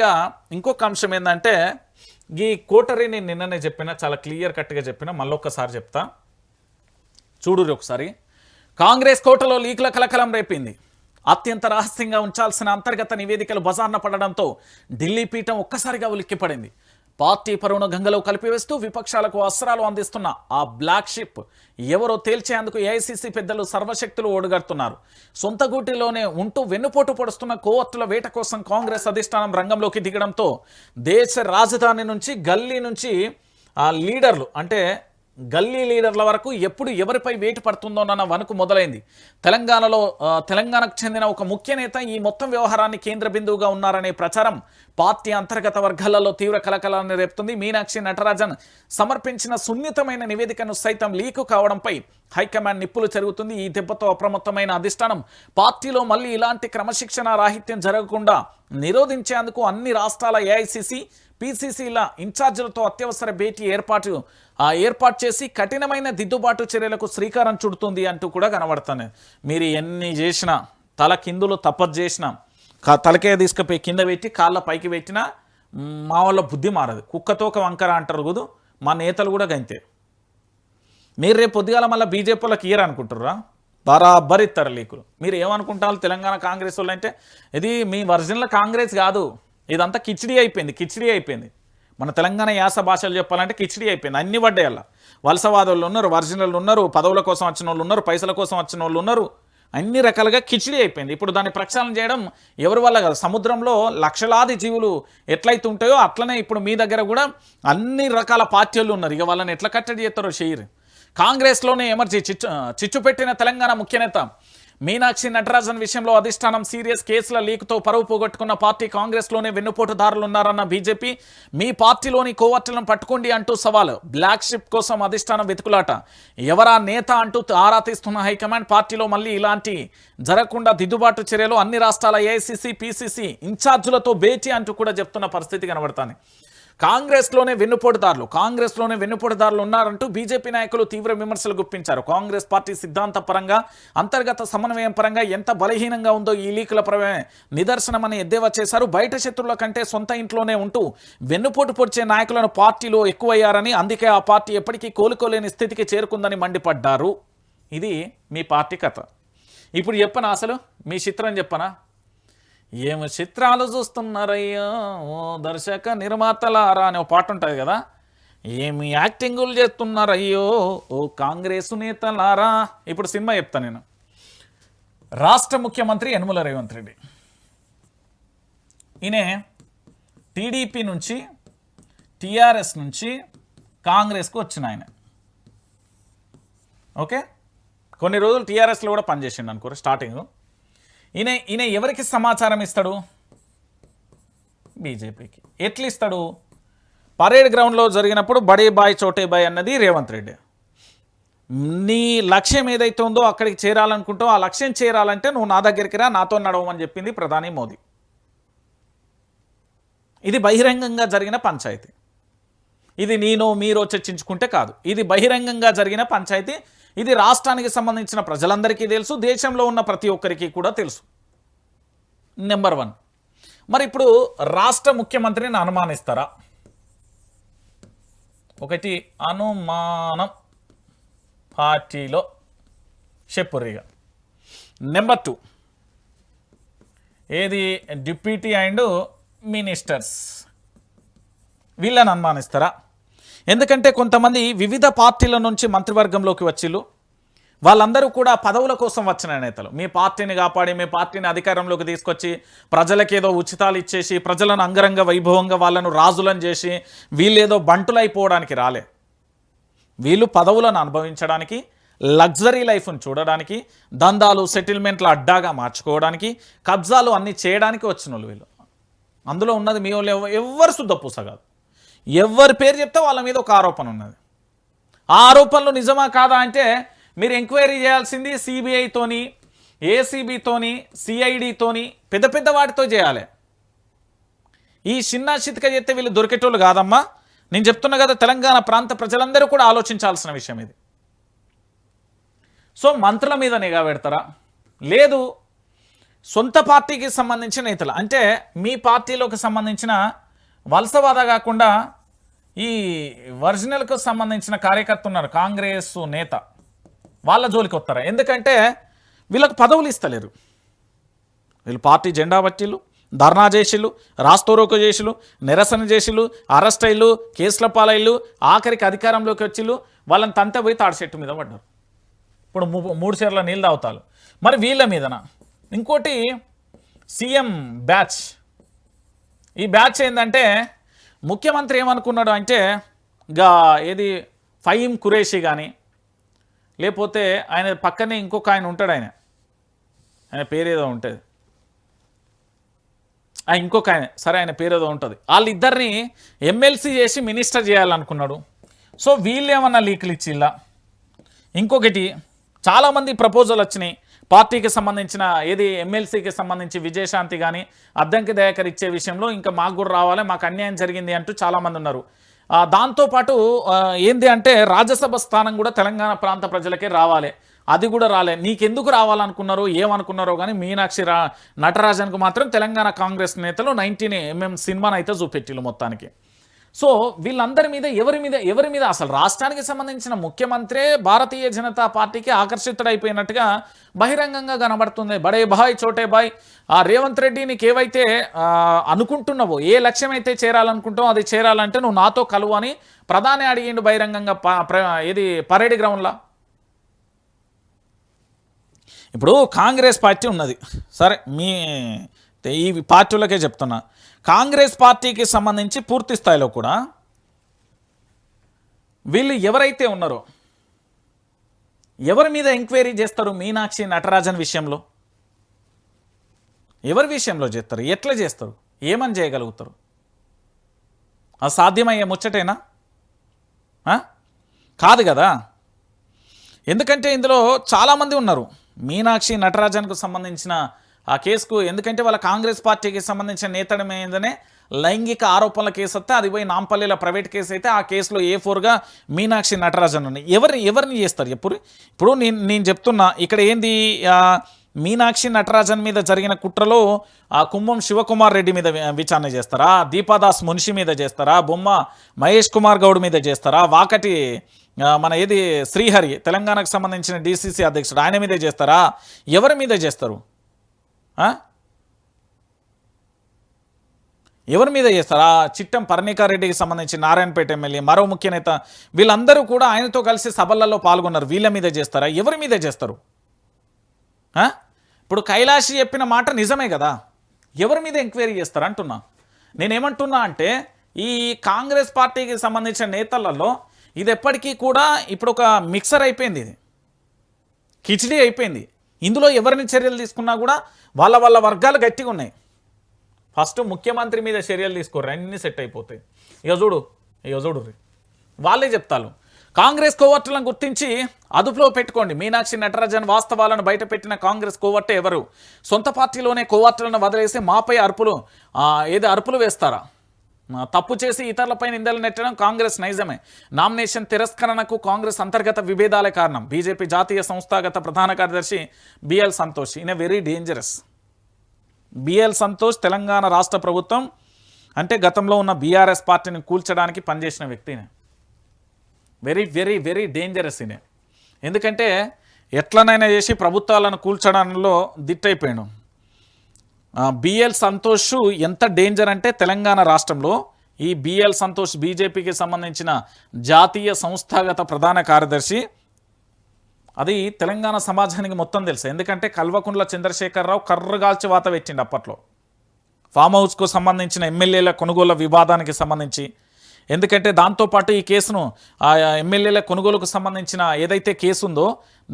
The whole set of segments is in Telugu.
ఇంకొక అంశం ఏంటంటే ఈ కోటరీని నిన్ననే చెప్పిన చాలా క్లియర్ కట్గా చెప్పిన మళ్ళొక్కసారి చెప్తా చూడురు ఒకసారి. కాంగ్రెస్ కోటలో లీకుల కలకలం రేపింది. అత్యంత రహస్యంగా ఉంచాల్సిన అంతర్గత నివేదికలు బజార్న పడడంతో ఢిల్లీ పీఠం ఒక్కసారిగా ఉలిక్కిపడింది. పార్టీ పరువును గంగలో కలిపివేస్తూ విపక్షాలకు అస్త్రాలు అందిస్తున్న ఆ బ్లాక్ షిప్ ఎవరో తేల్చేందుకు ఏఐసీసీ పెద్దలు సర్వశక్తులు ఓడుగడుతున్నారు. సొంత గూటిలోనే ఉంటూ వెన్నుపోటు పొడుస్తున్న కోవర్టుల వేట కోసం కాంగ్రెస్ అధిష్టానం రంగంలోకి దిగడంతో దేశ రాజధాని నుంచి గల్లీ నుంచి ఆ లీడర్లు అంటే గల్లీ లీడర్ల వరకు ఎప్పుడు ఎవరిపై వేటు పడుతుందోనన్న వణుకు మొదలైంది. తెలంగాణకు చెందిన ఒక ముఖ్య నేత ఈ మొత్తం వ్యవహారాన్ని కేంద్ర బిందువుగా ఉన్నారనే ప్రచారం పార్టీ అంతర్గత వర్గాలలో తీవ్ర కలకలాన్ని రేపుతుంది. మీనాక్షి నటరాజన్ సమర్పించిన సున్నితమైన నివేదికను సైతం లీకు కావడంపై హైకమాండ్ నిప్పులు చెరుగుతుంది. ఈ దెబ్బతో అప్రమత్తమైన అధిష్టానం పార్టీలో మళ్ళీ ఇలాంటి క్రమశిక్షణ రాహిత్యం జరగకుండా నిరోధించేందుకు అన్ని రాష్ట్రాల ఏఐసీసీ పీసీసీల ఇన్ఛార్జీలతో అత్యవసర భేటీ ఏర్పాటు చేసి కఠినమైన దిద్దుబాటు చర్యలకు శ్రీకారం చుడుతుంది అంటూ కూడా కనబడుతుంది. మీరు ఎన్ని చేసినా తల కిందులు తప్పదు చేసినా తలకే తీసుకుపోయి కింద పెట్టి కాళ్ళ పైకి పెట్టినా మా వాళ్ళ బుద్ధి మారదు. కుక్కతోక వంకర అంటారు కుదు. మా నేతలు కూడా గంతే. మీరు రేపు పొద్దుగాల మళ్ళీ బీజేపీ వాళ్ళకి ఇయ్యరు అనుకుంటారా? బరాబర్ ఇస్తారు లీకులు. మీరు ఏమనుకుంటారు తెలంగాణ కాంగ్రెస్ వాళ్ళు అంటే ఇది మీ వర్జన్ల కాంగ్రెస్ కాదు, ఇదంతా కిచిడి అయిపోయింది. మన తెలంగాణ యాస భాషలు చెప్పాలంటే కిచిడి అయిపోయింది. అన్ని పడ్డాయల్లా వలసవాదులు ఉన్నారు, వర్జినల్ ఉన్నారు, పదవుల కోసం వచ్చిన వాళ్ళు ఉన్నారు, పైసల కోసం వచ్చిన వాళ్ళు ఉన్నారు. అన్ని రకాలుగా కిచిడి అయిపోయింది. ఇప్పుడు దాన్ని ప్రక్షాళన చేయడం ఎవరి వల్ల కాదు. సముద్రంలో లక్షలాది జీవులు ఎట్లయితే ఉంటాయో అట్లనే ఇప్పుడు మీ దగ్గర కూడా అన్ని రకాల పార్టీలు ఉన్నారు. ఇక వాళ్ళని ఎట్లా కట్టడి చేస్తారో చేయరు. కాంగ్రెస్లోనే ఎమర్జీ చిచ్చు పెట్టిన తెలంగాణ ముఖ్యనేత మీనాక్షి నటరాజన్ విషయంలో అధిష్టానం సీరియస్ కేసుల లీక్తో పరువు పోగొట్టుకున్న పార్టీ కాంగ్రెస్లోనే వెన్నుపోటుదారులు ఉన్నారన్న బీజేపీ మీ పార్టీలోని కోవర్టులను పట్టుకోండి అంటూ సవాలు. బ్లాక్ షిప్ కోసం అధిష్టానం వెతుకులాట. ఎవరా నేత అంటూ ఆరా తీస్తున్న హైకమాండ్ పార్టీలో మళ్ళీ ఇలాంటి జరగకుండా దిద్దుబాటు చర్యలు అన్ని రాష్ట్రాల ఏఐసీసీ పీసీసీ ఇన్ఛార్జీలతో భేటీ అంటూ కూడా చెప్తున్న పరిస్థితి కనబడుతుంది. కాంగ్రెస్లోనే వెన్నుపోటుదారులు ఉన్నారంటూ బీజేపీ నాయకులు తీవ్ర విమర్శలు గుప్పించారు. కాంగ్రెస్ పార్టీ సిద్ధాంత పరంగా అంతర్గత సమన్వయం పరంగా ఎంత బలహీనంగా ఉందో ఈ లీకుల నిదర్శనమని ఎద్దేవా చేశారు. బయట శత్రువుల కంటే సొంత ఇంట్లోనే ఉంటూ వెన్నుపోటు పొడిచే నాయకులను పార్టీలో ఎక్కువయ్యారని, అందుకే ఆ పార్టీ ఎప్పటికీ కోలుకోలేని స్థితికి చేరుకుందని మండిపడ్డారు. ఇది మీ పార్టీ కథ. ఇప్పుడు చెప్పనా, అసలు మీ చిత్రం చెప్పనా? ఏమి చిత్రాలు చూస్తున్నారయ్యో ఓ దర్శక నిర్మాతలారా అని ఒక పాట ఉంటుంది కదా. ఏమి యాక్టింగులు చేస్తున్నారయ్యో ఓ కాంగ్రెసు నేతలారా. ఇప్పుడు సినిమా చెప్తాను నేను. రాష్ట్ర ముఖ్యమంత్రి యనమల రేవంత్ రెడ్డి ఈయన టీడీపీ నుంచి టీఆర్ఎస్ నుంచి కాంగ్రెస్కు వచ్చిన ఆయన. ఓకే, కొన్ని రోజులు టీఆర్ఎస్లో కూడా పనిచేసిండు అనుకోరు స్టార్టింగ్. ఈయన ఎవరికి సమాచారం ఇస్తాడు? బీజేపీకి. ఎట్లా ఇస్తాడు? పరేడ్ గ్రౌండ్లో జరిగినప్పుడు బడే బాయ్ చోటే బాయ్ అన్నది రేవంత్ రెడ్డి. నీ లక్ష్యం ఏదైతే ఉందో అక్కడికి చేరాలనుకుంటావు, ఆ లక్ష్యం చేరాలంటే నువ్వు నా దగ్గరికి రా, నాతో నడవమని చెప్పింది ప్రధాని మోదీ. ఇది బహిరంగంగా జరిగిన పంచాయతీ. ఇది మీరో చర్చించుకుంటే కాదు, ఇది బహిరంగంగా జరిగిన పంచాయతీ. ఇది రాష్ట్రానికి సంబంధించిన ప్రజలందరికీ తెలుసు, దేశంలో ఉన్న ప్రతి ఒక్కరికి కూడా తెలుసు. నెంబర్ 1. మరి ఇప్పుడు రాష్ట్ర ముఖ్యమంత్రిని అనుమానిస్తారా? ఒకటి అనుమానం పార్టీలో చెప్పుర్రిగా. నెంబర్ 2 ఏది డిప్యూటీ అండ్ మినిస్టర్స్ వీళ్ళని అనుమానిస్తారా? ఎందుకంటే కొంతమంది వివిధ పార్టీల నుంచి మంత్రివర్గంలోకి వచ్చిళ్ళు. వాళ్ళందరూ కూడా పదవుల కోసం వచ్చిన నేతలు. మీ పార్టీని కాపాడి మీ పార్టీని అధికారంలోకి తీసుకొచ్చి ప్రజలకేదో ఉచితాలు ఇచ్చేసి ప్రజలను అంగరంగ వైభవంగా వాళ్ళను రాజులను చేసి వీళ్ళేదో బంటులైపోవడానికి రాలే. వీళ్ళు పదవులను అనుభవించడానికి, లగ్జరీ లైఫ్ను చూడడానికి, దందాలు సెటిల్మెంట్ల అడ్డాగా మార్చుకోవడానికి, కబ్జాలు అన్నీ చేయడానికి వచ్చిన వాళ్ళు వీళ్ళు. అందులో ఉన్నది మీ వాళ్ళు ఎవరు శుద్ధ పూస కాదు. ఎవరి పేరు చెప్తే వాళ్ళ మీద ఒక ఆరోపణ ఉన్నది. ఆ ఆరోపణలు నిజమా కాదా అంటే మీరు ఎంక్వైరీ చేయాల్సింది సిబిఐతోని, ఏసీబీతోని, సిఐడితోని, పెద్ద పెద్ద వాటితో చేయాలి. ఈ చిన్న చితక చేస్తే వీళ్ళు దొరికేటోళ్ళు కాదమ్మా. నేను చెప్తున్నా కదా, తెలంగాణ ప్రాంత ప్రజలందరూ కూడా ఆలోచించాల్సిన విషయం ఇది. సో మంత్రుల మీద నిఘా పెడతారా? లేదు సొంత పార్టీకి సంబంధించిన నేతలు అంటే మీ పార్టీలోకి సంబంధించిన వలసవాద కాకుండా ఈ ఒరిజినల్కు సంబంధించిన కార్యకర్త ఉన్నారు, కాంగ్రెస్ నేత, వాళ్ళ జోలికి వస్తారా? ఎందుకంటే వీళ్ళకు పదవులు ఇస్తలేరు. వీళ్ళు పార్టీ జెండా పట్టిళ్ళు, ధర్నా చేసిళ్ళు, రాస్తోరోక చేసిళ్ళు, నిరసన చేసిళ్ళు, అరెస్ట్ అయ్యిళ్ళు, కేసుల పాలయ్యిళ్ళు, ఆఖరికి అధికారంలోకి వచ్చిళ్ళు, వాళ్ళని తంత పోయి తాడి చెట్టు మీద పడ్డారు. ఇప్పుడు 3 చీరల నీళ్ళు తాగుతారు. మరి వీళ్ళ మీదన ఇంకోటి సీఎం బ్యాచ్. ఈ బ్యాచ్ ఏంటంటే ముఖ్యమంత్రి ఏమనుకున్నాడు అంటే ఏది ఫహీం ఖురేషీ కానీ, లేకపోతే ఆయన పక్కనే ఇంకొక ఆయన ఉంటాడు, ఆయన పేరేదో ఉంటుంది, ఇంకొక ఆయన సరే ఆయన పేరేదో ఉంటుంది, వాళ్ళిద్దరిని ఎమ్మెల్సీ చేసి మినిస్టర్ చేయాలనుకున్నాడు. సో వీళ్ళు ఏమన్నా లీకులు ఇచ్చిల్లా? ఇంకొకటి చాలామంది ప్రపోజల్ వచ్చినాయి పార్టీకి సంబంధించిన ఏది ఎమ్మెల్సీకి సంబంధించి విజయశాంతి కానీ అద్దంకి దయాకర్ ఇచ్చే విషయంలో ఇంకా మాకు కూడా రావాలి, మాకు అన్యాయం జరిగింది అంటూ చాలామంది ఉన్నారు. దాంతోపాటు ఏంది అంటే రాజ్యసభ స్థానం కూడా తెలంగాణ ప్రాంత ప్రజలకే రావాలి, అది కూడా రాలే. నీకెందుకు రావాలనుకున్నారో ఏమనుకున్నారో కానీ మీనాక్షి నటరాజన్కు మాత్రం తెలంగాణ కాంగ్రెస్ నేతలు 19mm సినిమాను అయితే చూపెట్టిళ్ళు మొత్తానికి. సో వీళ్ళందరి మీద ఎవరి మీద అసలు రాష్ట్రానికి సంబంధించిన ముఖ్యమంత్రే భారతీయ జనతా పార్టీకి ఆకర్షితుడైపోయినట్టుగా బహిరంగంగా కనబడుతుంది. బడే బాయ్ చోటే బాయ్, రేవంత్ రెడ్డి నీకు ఏవైతే అనుకుంటున్నావో, ఏ లక్ష్యం అయితే చేరాలనుకుంటావో అది చేరాలంటే నువ్వు నాతో కలువు అని ప్రధాని అడిగిండు బహిరంగంగా ఇది పరేడ్ గ్రౌండ్లో. ఇప్పుడు కాంగ్రెస్ పార్టీ ఉన్నది, సరే మీ ఈ పార్టీలకే చెప్తున్నా, కాంగ్రెస్ పార్టీకి సంబంధించి పూర్తి స్థాయిలో కూడా వీళ్ళు ఎవరైతే ఉన్నారో ఎవరి మీద ఎంక్వైరీ చేస్తారు? మీనాక్షి నటరాజన్ విషయంలో ఎవరి విషయంలో చేస్తారు? ఎట్లా చేస్తారు? ఏమని చేయగలుగుతారు? అది సాధ్యమయ్యే ముచ్చటేనా? కాదు కదా. ఎందుకంటే ఇందులో చాలామంది ఉన్నారు మీనాక్షి నటరాజన్కు సంబంధించిన ఆ కేసుకు. ఎందుకంటే వాళ్ళ కాంగ్రెస్ పార్టీకి సంబంధించిన నేతల మీదనే లైంగిక ఆరోపణల కేసు వస్తే అది పోయి నాంపల్లిలో ప్రైవేట్ కేసు అయితే ఆ కేసులో A4గా మీనాక్షి నటరాజన్ ఉన్నాయి. ఎవరిని చేస్తారు ఇప్పుడు నేను చెప్తున్నా ఇక్కడ ఏంది, మీనాక్షి నటరాజన్ మీద జరిగిన కుట్రలో కుంభం శివకుమార్ రెడ్డి మీద విచారణ చేస్తారా? దీపాదాస్ మున్షి మీద చేస్తారా? బొమ్మ మహేష్ కుమార్ గౌడ్ మీద చేస్తారా? వాకటి మన ఏది శ్రీహరి తెలంగాణకు సంబంధించిన DCC అధ్యక్షుడు ఆయన మీదే చేస్తారా? ఎవరి మీద చేస్తారు? ఎవరి మీద చేస్తారా? చిట్టం పర్ణికారెడ్డికి సంబంధించి నారాయణపేట ఎమ్మెల్యే, మరో ముఖ్య నేత, వీళ్ళందరూ కూడా ఆయనతో కలిసి సభలలో పాల్గొన్నారు. వీళ్ళ మీద చేస్తారా? ఎవరి మీద చేస్తారు? ఇప్పుడు కైలాషి చెప్పిన మాట నిజమే కదా, ఎవరి మీద ఎంక్వైరీ చేస్తారు అంటున్నా. నేనేమంటున్నా అంటే ఈ కాంగ్రెస్ పార్టీకి సంబంధించిన నేతలలో ఇది ఎప్పటికీ కూడా ఇప్పుడు ఒక మిక్సర్ అయిపోయింది, ఇది కిచిడి అయిపోయింది. ఇందులో ఎవరిని చర్యలు తీసుకున్నా కూడా వాళ్ళ వర్గాలు గట్టిగా ఉన్నాయి. ఫస్ట్ ముఖ్యమంత్రి మీద చర్యలు తీసుకోరు, అన్నీ సెట్ అయిపోతాయి. ఇక చూడు వాళ్ళే చెప్తారు. కాంగ్రెస్ కోవర్టులను గుర్తించి అదుపులో పెట్టుకోండి. మీనాక్షి నటరాజన్ వాస్తవాలను బయటపెట్టిన కాంగ్రెస్ కోవర్టు ఎవరు? సొంత పార్టీలోనే కోవర్టులను వదిలేసి మాపై అరుపులు వేస్తారా? తప్పు చేసి ఇతరులపై నిందలు నెట్టడం కాంగ్రెస్ నైజమే. నామినేషన్ తిరస్కరణకు కాంగ్రెస్ అంతర్గత విభేదాలే కారణం. బీజేపీ జాతీయ సంస్థాగత ప్రధాన కార్యదర్శి బిఎల్ సంతోష్ ఈయన very dangerous. BL Santosh Telangana రాష్ట్ర ప్రభుత్వం అంటే గతంలో ఉన్న బీఆర్ఎస్ పార్టీని కూల్చడానికి పనిచేసిన వ్యక్తినే. వెరీ వెరీ వెరీ డేంజరస్ ఈయన. ఎందుకంటే ఎట్లనైనా చేసి ప్రభుత్వాలను కూల్చడంలో దిట్టయిపోయాడు. బిఎల్ సంతోష్ ఎంత డేంజర్ అంటే తెలంగాణ రాష్ట్రంలో ఈ బిఎల్ సంతోష్ బీజేపీకి సంబంధించిన జాతీయ సంస్థాగత ప్రధాన కార్యదర్శి, అది తెలంగాణ సమాజానికి మొత్తం తెలుసు. ఎందుకంటే కల్వకుంట్ల చంద్రశేఖరరావు కర్రగాల్చి వాత పెట్టిండు అప్పట్లో ఫామ్ హౌస్కు సంబంధించిన ఎమ్మెల్యేల కొనుగోలు వివాదానికి సంబంధించి. ఎందుకంటే దాంతోపాటు ఈ కేసును ఎమ్మెల్యేల కొనుగోలుకు సంబంధించిన ఏదైతే కేసు ఉందో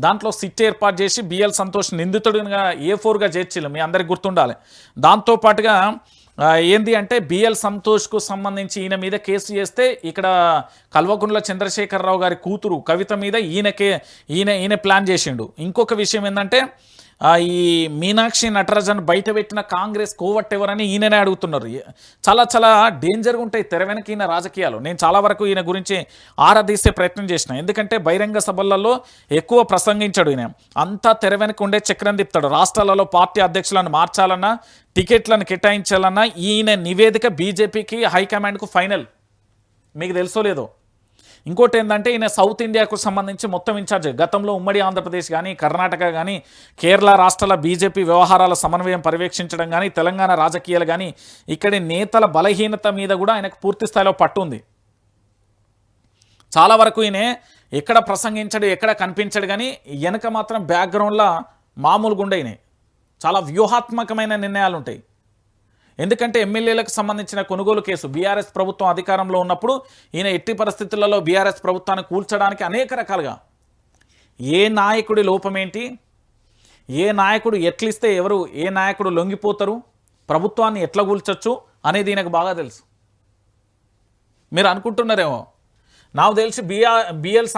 దాంట్లో సిట్ ఏర్పాటు చేసి బిఎల్ సంతోష్ నిందితుడిగా A4గా చేర్చిల్లు, మీ అందరికి గుర్తుండాలి. దాంతోపాటుగా ఏంది అంటే బిఎల్ సంతోష్కు సంబంధించి ఈయన మీద కేసు చేస్తే ఇక్కడ కల్వకుంట్ల చంద్రశేఖరరావు గారి కూతురు కవిత మీద ఈయన ప్లాన్ చేసిండు. ఇంకొక విషయం ఏంటంటే ఈ మీనాక్షి నటరాజన్ బయట పెట్టిన కాంగ్రెస్ కోవట్ ఎవరని ఈయననే అడుగుతున్నారు. చాలా చాలా డేంజర్గా ఉంటాయి తెర వెనక ఈయన రాజకీయాలు. నేను చాలా వరకు ఈయన గురించి ఆరాధిస్తే ప్రయత్నం చేసిన, ఎందుకంటే బహిరంగ సభలలో ఎక్కువ ప్రసంగించాడు ఈయన. అంతా తెర వెనక ఉండే చక్రం తిప్పుతాడు. రాష్ట్రాలలో పార్టీ అధ్యక్షులను మార్చాలన్నా, టికెట్లను కేటాయించాలన్నా ఈయన నివేదిక బీజేపీకి హైకమాండ్కు ఫైనల్. మీకు తెలుసో లేదో. ఇంకోటి ఏంటంటే ఈయన సౌత్ ఇండియాకు సంబంధించి మొత్తం ఇన్ఛార్జ్. గతంలో ఉమ్మడి ఆంధ్రప్రదేశ్ కానీ, కర్ణాటక కానీ, కేరళ రాష్ట్రాల బీజేపీ వ్యవహారాల సమన్వయం పర్యవేక్షించడం కానీ, తెలంగాణ రాజకీయాలు కానీ, ఇక్కడి నేతల బలహీనత మీద కూడా ఆయనకు పూర్తి స్థాయిలో పట్టు ఉంది. చాలా వరకు ఈయన ఎక్కడ ప్రసంగించడు, ఎక్కడ కనిపించడు, కానీ వెనక మాత్రం బ్యాక్గ్రౌండ్లో మామూలుగా ఉండే ఈయన చాలా వ్యూహాత్మకమైన నిర్ణయాలు ఉంటాయి. ఎందుకంటే ఎమ్మెల్యేలకు సంబంధించిన కొనుగోలు కేసు బీఆర్ఎస్ ప్రభుత్వం అధికారంలో ఉన్నప్పుడు ఈయన ఎట్టి పరిస్థితులలో బీఆర్ఎస్ ప్రభుత్వాన్ని కూల్చడానికి అనేక రకాలుగా, ఏ నాయకుడి లోపమేంటి, ఏ నాయకుడు ఎట్లిస్తే ఎవరు, ఏ నాయకుడు లొంగిపోతారు, ప్రభుత్వాన్ని ఎట్లా కూల్చొచ్చు అనేది ఈయనకు బాగా తెలుసు. మీరు అనుకుంటున్నారేమో, నాకు తెలిసి బిఎల్